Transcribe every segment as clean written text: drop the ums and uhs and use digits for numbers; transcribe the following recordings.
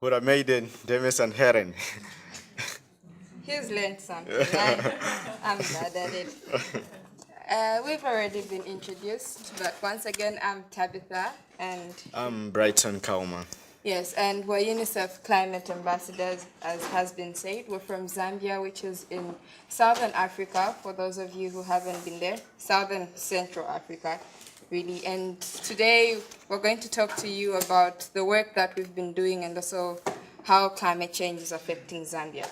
Hura Maiden, Demes and Heron. He's learned something. I'm bad at it. We've already been introduced, but once again, I'm Tabitha, and I'm Brighton Kaoma. yes, and we're UNICEF climate ambassadors, as has been said. We're from Zambia, which is in Southern Africa, for those of you who haven't been there, Southern Central Africa, really. And today, we're going to talk to you about the work that we've been doing and also how climate change is affecting Zambia.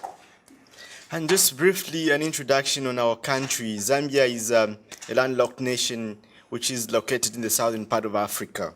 And just briefly, an introduction on our country. Zambia is a landlocked nation which is located in the southern part of Africa.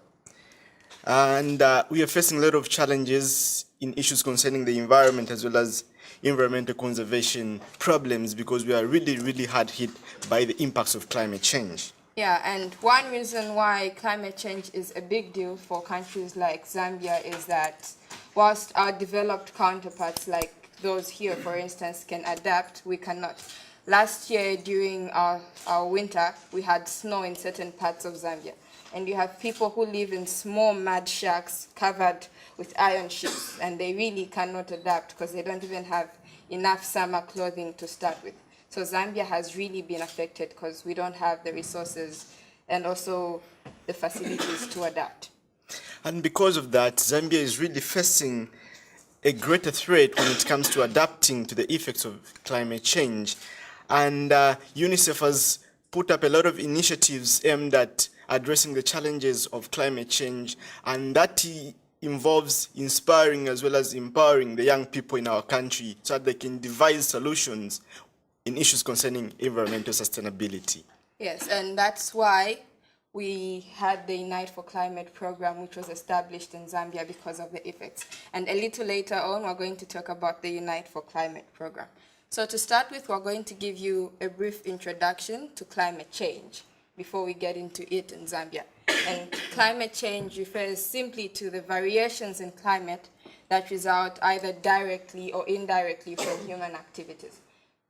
And we are facing a lot of challenges in issues concerning the environment as well as environmental conservation problems because we are really hard hit by the impacts of climate change. Yeah, and one reason why climate change is a big deal for countries like Zambia is that whilst our developed counterparts like those here, for instance, can adapt, we cannot. Last year during our winter, we had snow in certain parts of Zambia. And you have people who live in small mud shacks covered with iron sheets, and they really cannot adapt because they don't even have enough summer clothing to start with. So Zambia has really been affected because we don't have the resources and also the facilities to adapt. And because of that, Zambia is really facing a greater threat when it comes to adapting to the effects of climate change. And UNICEF has put up a lot of initiatives aimed at addressing the challenges of climate change, and that involves inspiring as well as empowering the young people in our country so that they can devise solutions in issues concerning environmental sustainability. Yes, and that's why we had the Unite for Climate program, which was established in Zambia because of the effects. And a little later on, we're going to talk about the Unite for Climate program. So to start with, we're going to give you a brief introduction to climate change before we get into it in Zambia. And climate change refers simply to the variations in climate that result either directly or indirectly from human activities.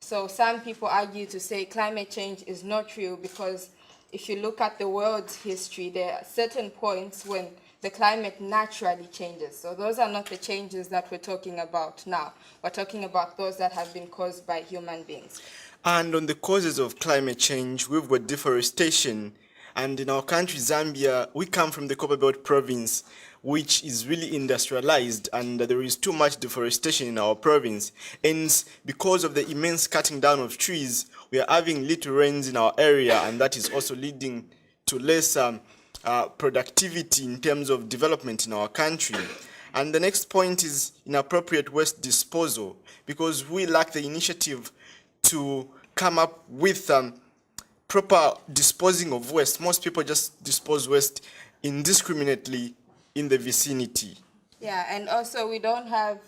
So some people argue to say climate change is not real because if you look at the world's history, there are certain points when the climate naturally changes. So those are not the changes that we're talking about now. We're talking about those that have been caused by human beings. And on the causes of climate change, we've got deforestation. And in our country, Zambia, we come from the Copperbelt province, which is really industrialized, and there is too much deforestation in our province. And because of the immense cutting down of trees, we are having little rains in our area, and that is also leading to less productivity in terms of development in our country. And the next point is inappropriate waste disposal, because we lack the initiative to come up with proper disposing of waste. Most people just dispose waste indiscriminately in the vicinity. Yeah, and also we don't have,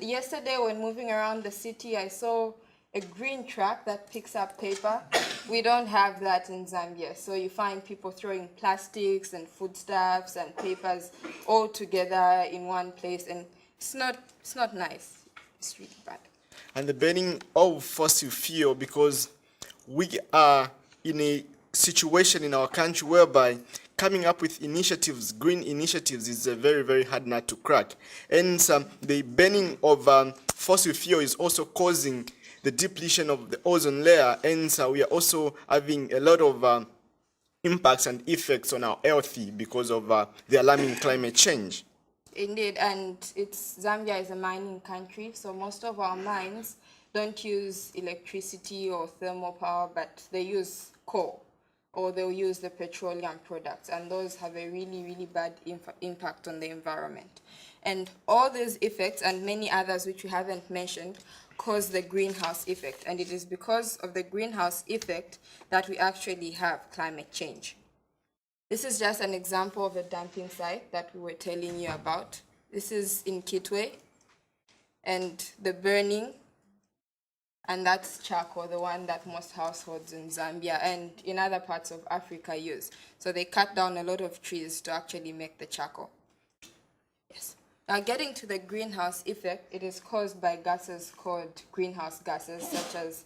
yesterday when moving around the city, I saw a green truck that picks up paper. We don't have that in Zambia. So you find people throwing plastics and foodstuffs and papers all together in one place, and it's not nice. It's really bad. And the burning of fossil fuel, because we are in a situation in our country whereby coming up with initiatives, green initiatives, is a very hard nut to crack. And the burning of fossil fuel is also causing the depletion of the ozone layer, and we are also having a lot of impacts and effects on our health because of the alarming climate change. Indeed, and Zambia is a mining country, so most of our mines don't use electricity or thermal power, but they use coal, or they'll use the petroleum products, and those have a really bad impact on the environment. And all these effects and many others which we haven't mentioned cause the greenhouse effect, and it is because of the greenhouse effect that we actually have climate change. This is just an example of a dumping site that we were telling you about. This is in Kitwe, and the burning, and that's charcoal, the one that most households in Zambia and in other parts of Africa use. So they cut down a lot of trees to actually make the charcoal. Yes. Now getting to the greenhouse effect, it is caused by gases called greenhouse gases, such as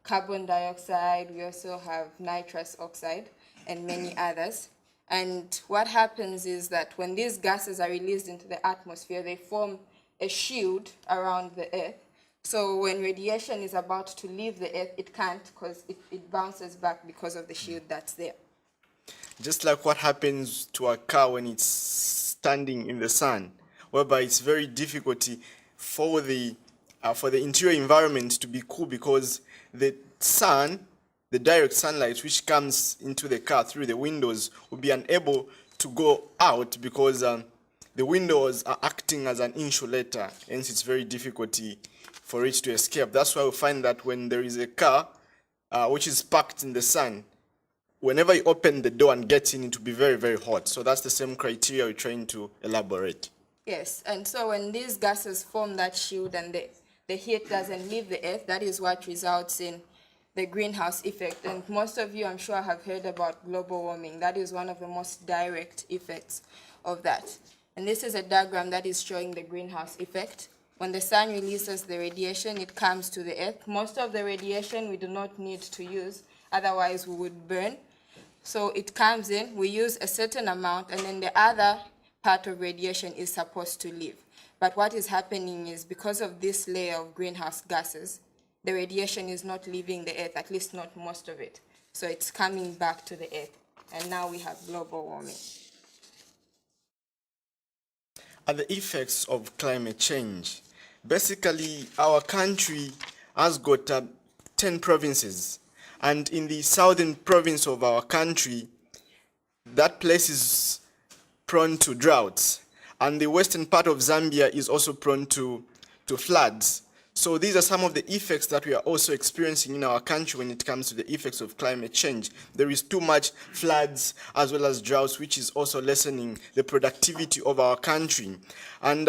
carbon dioxide. We also have nitrous oxide and many others. And what happens is that when these gases are released into the atmosphere, they form a shield around the Earth. So when radiation is about to leave the Earth, it can't because it bounces back because of the shield that's there. Just like what happens to a car when it's standing in the sun, whereby it's very difficult for the interior environment to be cool because the sun, the direct sunlight which comes into the car through the windows, will be unable to go out because the windows are acting as an insulator, hence it's very difficult for it to escape. That's why we find that when there is a car which is parked in the sun, whenever you open the door and get in, it will be very, very hot. So that's the same criteria we're trying to elaborate. Yes, and so when these gases form that shield and the heat doesn't leave the Earth, that is what results in the greenhouse effect. And most of you, I'm sure, have heard about global warming. That is one of the most direct effects of that. And this is a diagram that is showing the greenhouse effect. When the sun releases the radiation, it comes to the Earth. Most of the radiation we do not need to use, otherwise we would burn. So it comes in, we use a certain amount, and then the other part of radiation is supposed to leave. But what is happening is because of this layer of greenhouse gases, the radiation is not leaving the Earth, at least not most of it. So it's coming back to the Earth, and now we have global warming. Are the effects of climate change? Basically, our country has got 10 provinces. And in the southern province of our country, that place is prone to droughts. And the western part of Zambia is also prone to floods. So these are some of the effects that we are also experiencing in our country when it comes to the effects of climate change. There is too much floods as well as droughts, which is also lessening the productivity of our country. And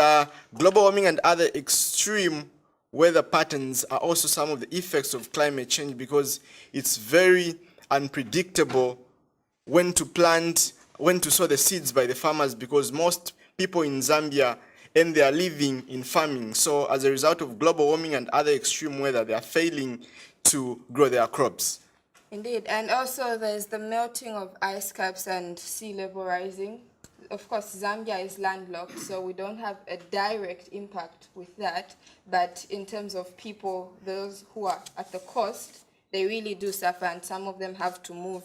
global warming and other extreme weather patterns are also some of the effects of climate change because it's very unpredictable when to plant, when to sow the seeds by the farmers, because most people in Zambia earn their living in farming. So as a result of global warming and other extreme weather, they are failing to grow their crops. Indeed, and also there's the melting of ice caps and sea level rising. Of course, Zambia is landlocked, so we don't have a direct impact with that. But in terms of people, those who are at the coast, they really do suffer, and some of them have to move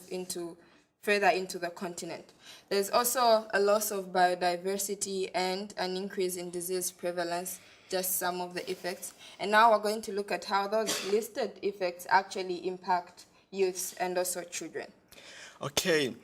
further into the continent. There's also a loss of biodiversity and an increase in disease prevalence, just some of the effects. And now we're going to look at how those listed effects actually impact youths and also children. Okay.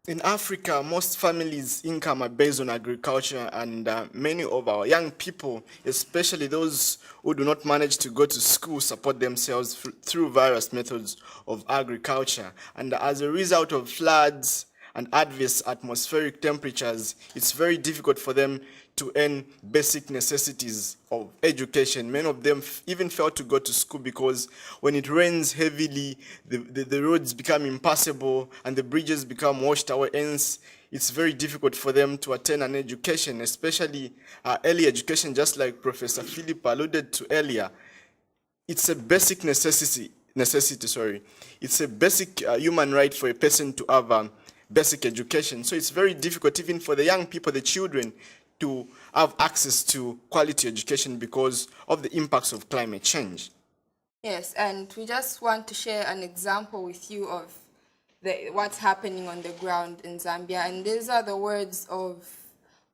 In Africa, most families' income are based on agriculture, and many of our young people, especially those who do not manage to go to school, support themselves through various methods of agriculture. And as a result of floods and adverse atmospheric temperatures, it's very difficult for them to earn basic necessities of education. Many of them even fail to go to school because when it rains heavily, the roads become impassable and the bridges become washed away. Hence, it's very difficult for them to attain an education, especially early education, just like Professor Philip alluded to earlier. It's a basic necessity. It's a basic human right for a person to have basic education. So it's very difficult even for the young people, the children, to have access to quality education because of the impacts of climate change. Yes, and we just want to share an example with you of what's happening on the ground in Zambia. And these are the words of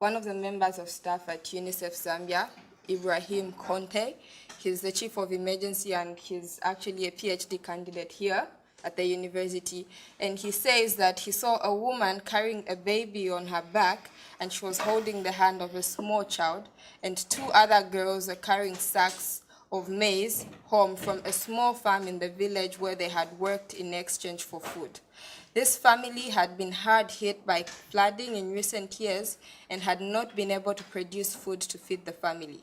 one of the members of staff at UNICEF Zambia, Ibrahim Conte. He's the chief of emergency and he's actually a PhD candidate here at the university. And he says that he saw a woman carrying a baby on her back and she was holding the hand of a small child, and two other girls were carrying sacks of maize home from a small farm in the village where they had worked in exchange for food. This family had been hard hit by flooding in recent years and had not been able to produce food to feed the family.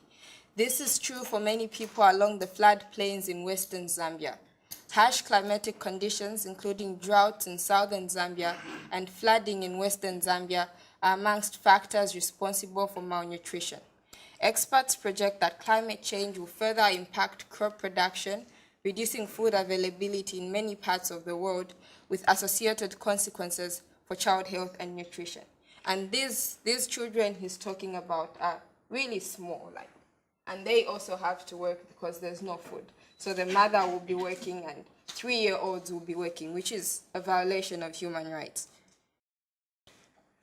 This is true for many people along the floodplains in western Zambia. Harsh climatic conditions, including droughts in southern Zambia and flooding in western Zambia, are amongst factors responsible for malnutrition. Experts project that climate change will further impact crop production, reducing food availability in many parts of the world, with associated consequences for child health and nutrition. And these children he's talking about are really small, like, and they also have to work because there's no food. So the mother will be working and 3-year-olds will be working, which is a violation of human rights.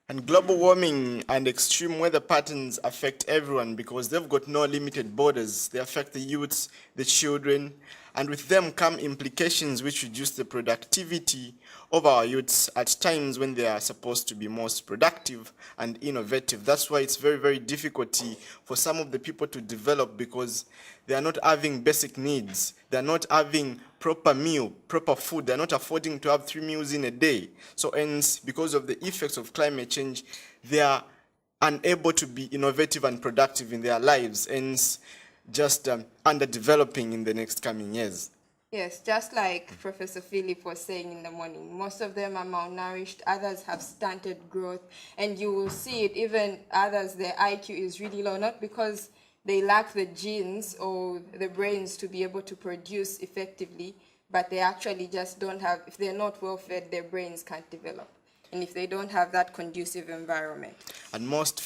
And global warming and extreme weather patterns affect everyone because they've got no limited borders. They affect the youths, the children, and with them come implications which reduce the productivity of our youths at times when they are supposed to be most productive and innovative. That's why it's very, very difficult for some of the people to develop because they are not having basic needs. They are not having proper meal, proper food. They are not affording to have 3 meals in a day. So hence, because of the effects of climate change, they are unable to be innovative and productive in their lives, hence just underdeveloping in the next coming years. Yes, just like Professor Philip was saying in the morning, most of them are malnourished, others have stunted growth, and you will see it, even others, their IQ is really low, not because they lack the genes or the brains to be able to produce effectively, but they actually just don't have, if they're not well fed, their brains can't develop. And if they don't have that conducive environment. And most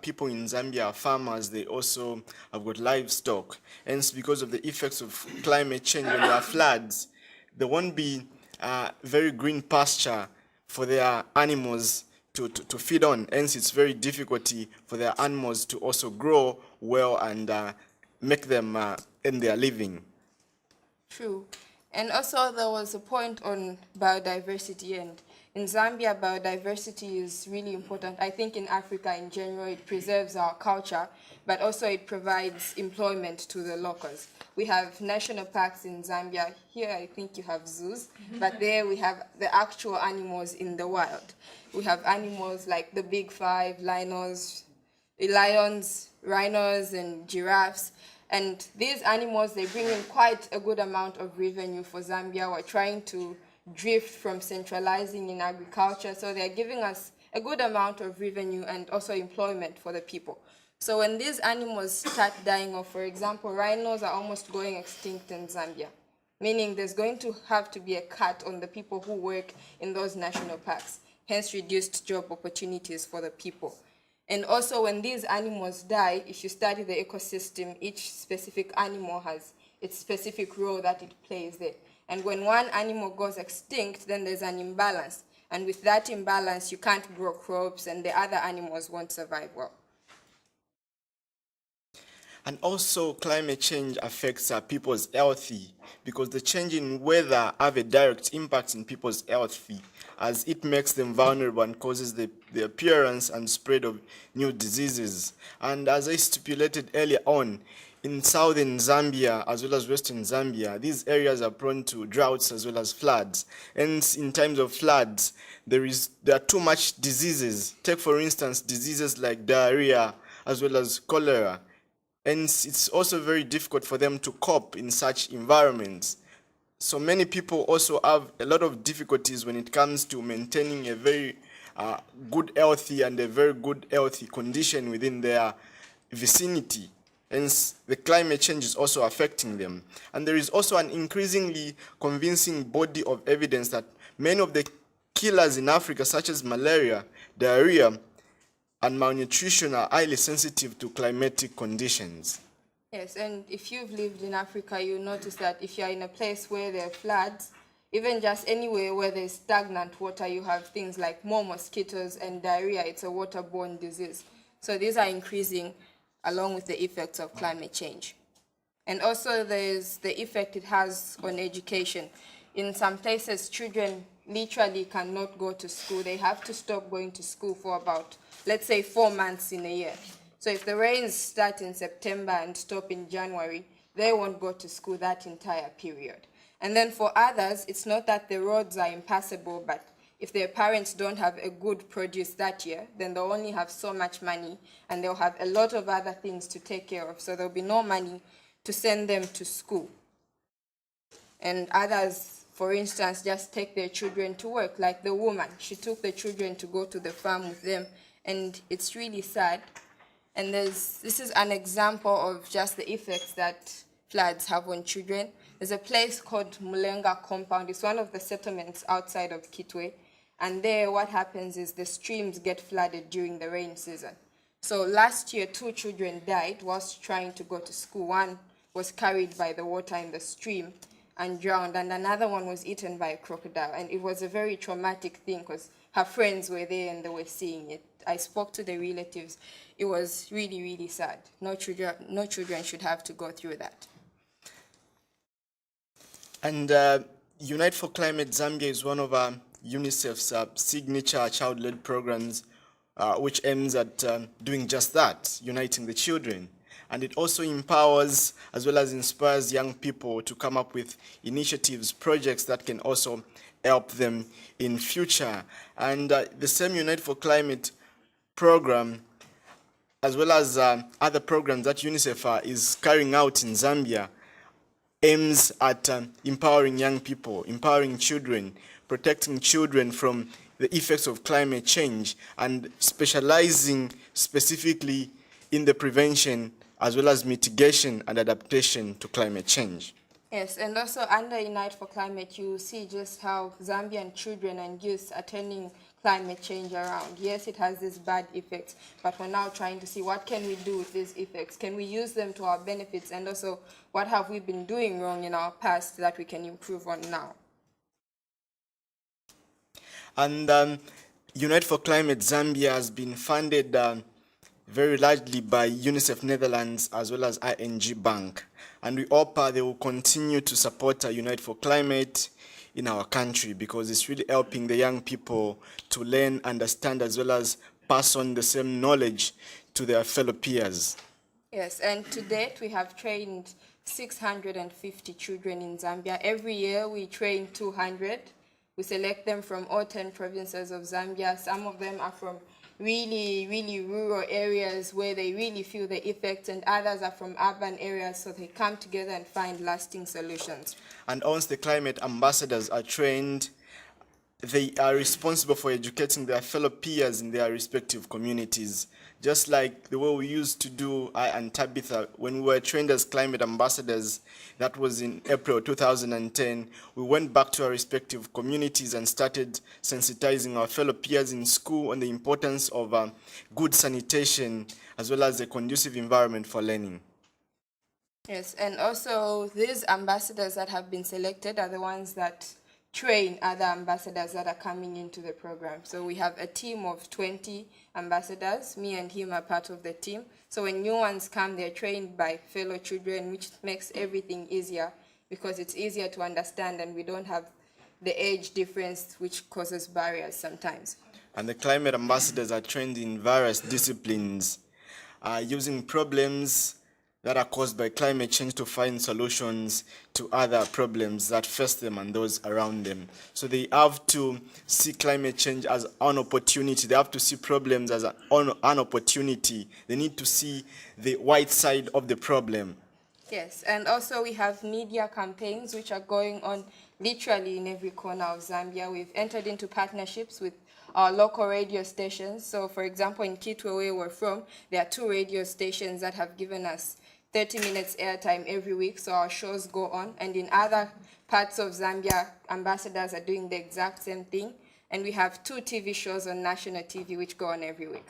people in Zambia are farmers. They also have got livestock. Hence, because of the effects of climate change, when there are floods, there won't be very green pasture for their animals to feed on. Hence, it's very difficult for their animals to also grow well and make them earn their living. True. And also there was a point on biodiversity, and in Zambia, biodiversity is really important. I think in Africa in general, it preserves our culture, but also it provides employment to the locals. We have national parks in Zambia. Here, I think you have zoos, but there we have the actual animals in the wild. We have animals like the big five, lions, rhinos, and giraffes. And these animals, they bring in quite a good amount of revenue for Zambia. We're trying to drift from centralizing in agriculture. So they're giving us a good amount of revenue and also employment for the people. So when these animals start dying off, for example, rhinos are almost going extinct in Zambia, meaning there's going to have to be a cut on the people who work in those national parks, hence reduced job opportunities for the people. And also when these animals die, if you study the ecosystem, each specific animal has its specific role that it plays there. And when one animal goes extinct, then there's an imbalance. And with that imbalance, you can't grow crops and the other animals won't survive well. And also climate change affects people's health because the change in weather have a direct impact in people's health as it makes them vulnerable and causes the appearance and spread of new diseases. And as I stipulated earlier on, in southern Zambia as well as western Zambia, these areas are prone to droughts as well as floods. And in times of floods, there are too much diseases. Take for instance diseases like diarrhea as well as cholera. And it's also very difficult for them to cope in such environments. So many people also have a lot of difficulties when it comes to maintaining a very good healthy and a very good healthy condition within their vicinity. Hence, the climate change is also affecting them. And there is also an increasingly convincing body of evidence that many of the killers in Africa, such as malaria, diarrhea, and malnutrition, are highly sensitive to climatic conditions. Yes, and if you've lived in Africa, you'll notice that if you're in a place where there are floods, even just anywhere where there's stagnant water, you have things like more mosquitoes and diarrhea. It's a waterborne disease. So these are increasing along with the effects of climate change. And also there's the effect it has on education. In some places, children literally cannot go to school. They have to stop going to school for about, let's say, 4 months in a year. So if the rains start in September and stop in January, they won't go to school that entire period. And then for others, it's not that the roads are impassable, but if their parents don't have a good produce that year, then they'll only have so much money and they'll have a lot of other things to take care of. So there'll be no money to send them to school. And others, for instance, just take their children to work, like the woman. She took the children to go to the farm with them, and it's really sad. And this is an example of just the effects that floods have on children. There's a place called Mulenga Compound. It's one of the settlements outside of Kitwe. And there what happens is the streams get flooded during the rain season. So last year, 2 children died whilst trying to go to school. One was carried by the water in the stream and drowned, and another one was eaten by a crocodile. And it was a very traumatic thing because her friends were there and they were seeing it. I spoke to the relatives. It was really, really sad. No children should have to go through that. And Unite for Climate Zambia is one of UNICEF's signature child-led programs, which aims at doing just that, uniting the children. And it also empowers as well as inspires young people to come up with initiatives, projects that can also help them in future. And the same Unite for Climate program, as well as other programs that UNICEF is carrying out in Zambia, aims at empowering young people, empowering children, protecting children from the effects of climate change, and specializing specifically in the prevention as well as mitigation and adaptation to climate change. Yes, and also under Unite for Climate, you see just how Zambian children and youth are turning climate change around. Yes, it has these bad effects, but we're now trying to see what can we do with these effects. Can we use them to our benefits? And also, what have we been doing wrong in our past that we can improve on now? And Unite for Climate Zambia has been funded very largely by UNICEF Netherlands as well as ING Bank. And we hope they will continue to support Unite for Climate in our country, because it's really helping the young people to learn, understand, as well as pass on the same knowledge to their fellow peers. Yes, and to date we have trained 650 children in Zambia. Every year we train 200. We select them from all 10 provinces of Zambia. Some of them are from really, really rural areas where they really feel the effects, and others are from urban areas, so they come together and find lasting solutions. And once the climate ambassadors are trained, they are responsible for educating their fellow peers in their respective communities. Just like the way we used to do, I and Tabitha, when we were trained as climate ambassadors, that was in April 2010, we went back to our respective communities and started sensitizing our fellow peers in school on the importance of good sanitation as well as a conducive environment for learning. Yes, and also these ambassadors that have been selected are the ones that train other ambassadors that are coming into the program. So we have a team of 20 ambassadors. Me and him are part of the team. So when new ones come, they're trained by fellow children, which makes everything easier because it's easier to understand and we don't have the age difference, which causes barriers sometimes. And the climate ambassadors are trained in various disciplines, using problems that are caused by climate change to find solutions to other problems that face them and those around them. So they have to see climate change as an opportunity. They have to see problems as an opportunity. They need to see the white side of the problem. Yes, and also we have media campaigns which are going on literally in every corner of Zambia. We've entered into partnerships with our local radio stations. So for example, in Kitwe, where we're from, there are 2 radio stations that have given us 30 minutes airtime every week, so our shows go on. And in other parts of Zambia, ambassadors are doing the exact same thing. And we have 2 TV shows on national TV which go on every week.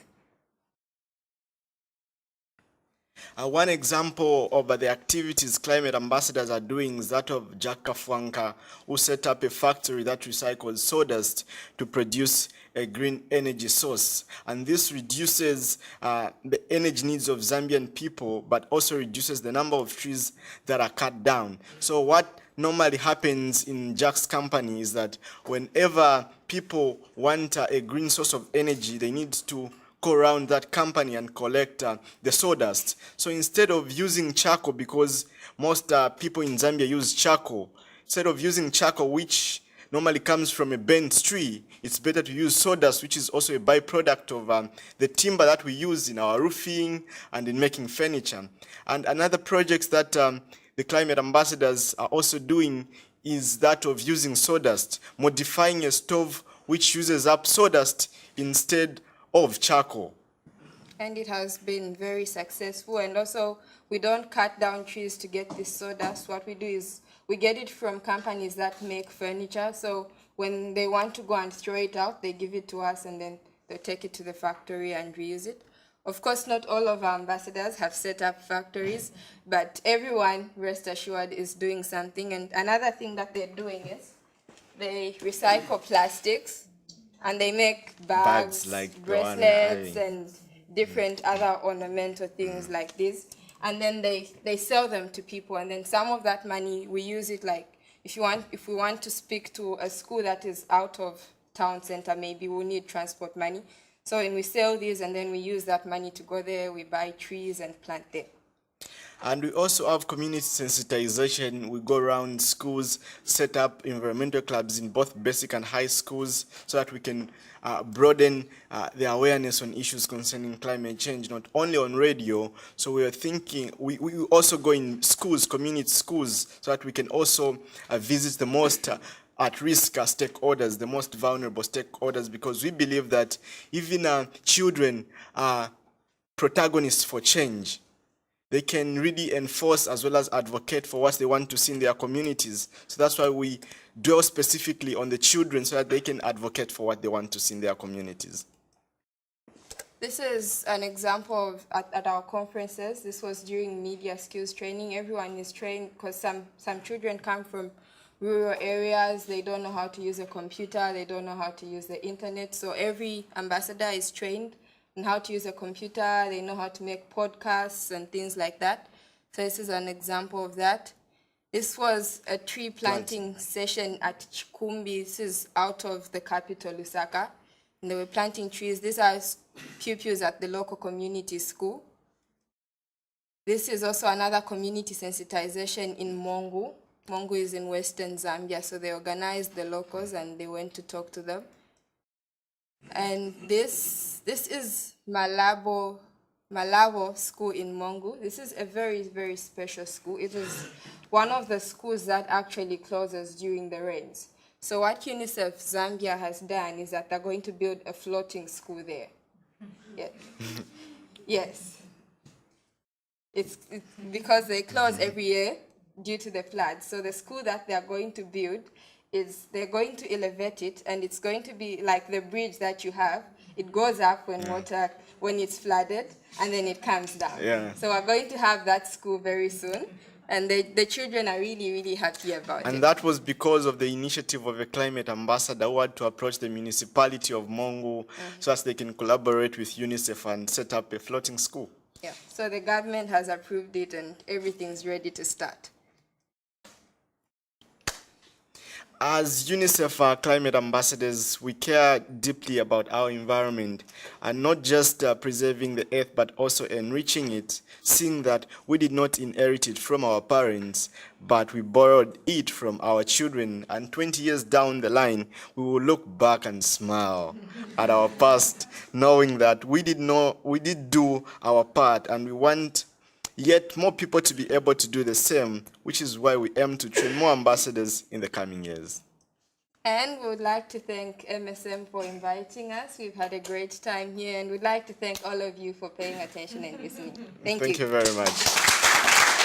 One example of the activities climate ambassadors are doing is that of Jack Kafwanka, who set up a factory that recycles sawdust to produce a green energy source. And this reduces the energy needs of Zambian people, but also reduces the number of trees that are cut down. So what normally happens in Jack's company is that whenever people want a green source of energy, they need to go around that company and collect the sawdust. So instead of using charcoal, because most people in Zambia use charcoal, instead of using charcoal, which normally comes from a bent tree, it's better to use sawdust, which is also a byproduct of the timber that we use in our roofing and in making furniture. And another project that the climate ambassadors are also doing is that of using sawdust, modifying a stove which uses up sawdust instead of charcoal. And it has been very successful. And also, we don't cut down trees to get this sawdust. What we do is we get it from companies that make furniture. So when they want to go and throw it out, they give it to us and then they take it to the factory and reuse it. Of course, not all of our ambassadors have set up factories, but everyone, rest assured, is doing something. And another thing that they're doing is they recycle plastics and they make bags, like bracelets, and different other ornamental things like this. And then they sell them to people. And then some of that money, we use it like, if we want to speak to a school that is out of town center, maybe we'll need transport money. So when we sell these and then we use that money to go there, we buy trees and plant them. And we also have community sensitization. We go around schools, set up environmental clubs in both basic and high schools so that we can broaden the awareness on issues concerning climate change, not only on radio. So we are thinking, we also go in schools, community schools, so that we can also visit the most at risk stakeholders, the most vulnerable stakeholders, because we believe that even children are protagonists for change. They can really enforce as well as advocate for what they want to see in their communities. So that's why we dwell specifically on the children so that they can advocate for what they want to see in their communities. This is an example of at our conferences. This was during media skills training. Everyone is trained because some children come from rural areas. They don't know how to use a computer. They don't know how to use the internet. So every ambassador is trained on how to use a computer. They know how to make podcasts and things like that. So this is an example of that. This was a tree planting session at Chikumbi. This is out of the capital, Lusaka. And they were planting trees. These are pupils at the local community school. This is also another community sensitization in Mongu. Mongu is in western Zambia, so they organized the locals and they went to talk to them. And this is Malabo School in Mongu. This is a very, very special school. It is one of the schools that actually closes during the rains. So what UNICEF Zambia has done is that they're going to build a floating school there. Yeah. Yes. It's because they close every year due to the floods. So the school that they're going to build is they're going to elevate it, and it's going to be like the bridge that you have. It goes up when it's flooded, and then it comes down. Yeah. So we're going to have that school very soon, and the children are really, really happy about it. And that was because of the initiative of a climate ambassador who had to approach the municipality of Mongu so as they can collaborate with UNICEF and set up a floating school. Yeah. So the government has approved it, and everything's ready to start. As UNICEF climate ambassadors, we care deeply about our environment and not just preserving the earth, but also enriching it, seeing that we did not inherit it from our parents, but we borrowed it from our children. And 20 years down the line, we will look back and smile at our past, knowing that we did do our part, and we want yet more people to be able to do the same, which is why we aim to train more ambassadors in the coming years. And we would like to thank MSM for inviting us. We've had a great time here, and we'd like to thank all of you for paying attention and listening. Thank you. Thank you very much.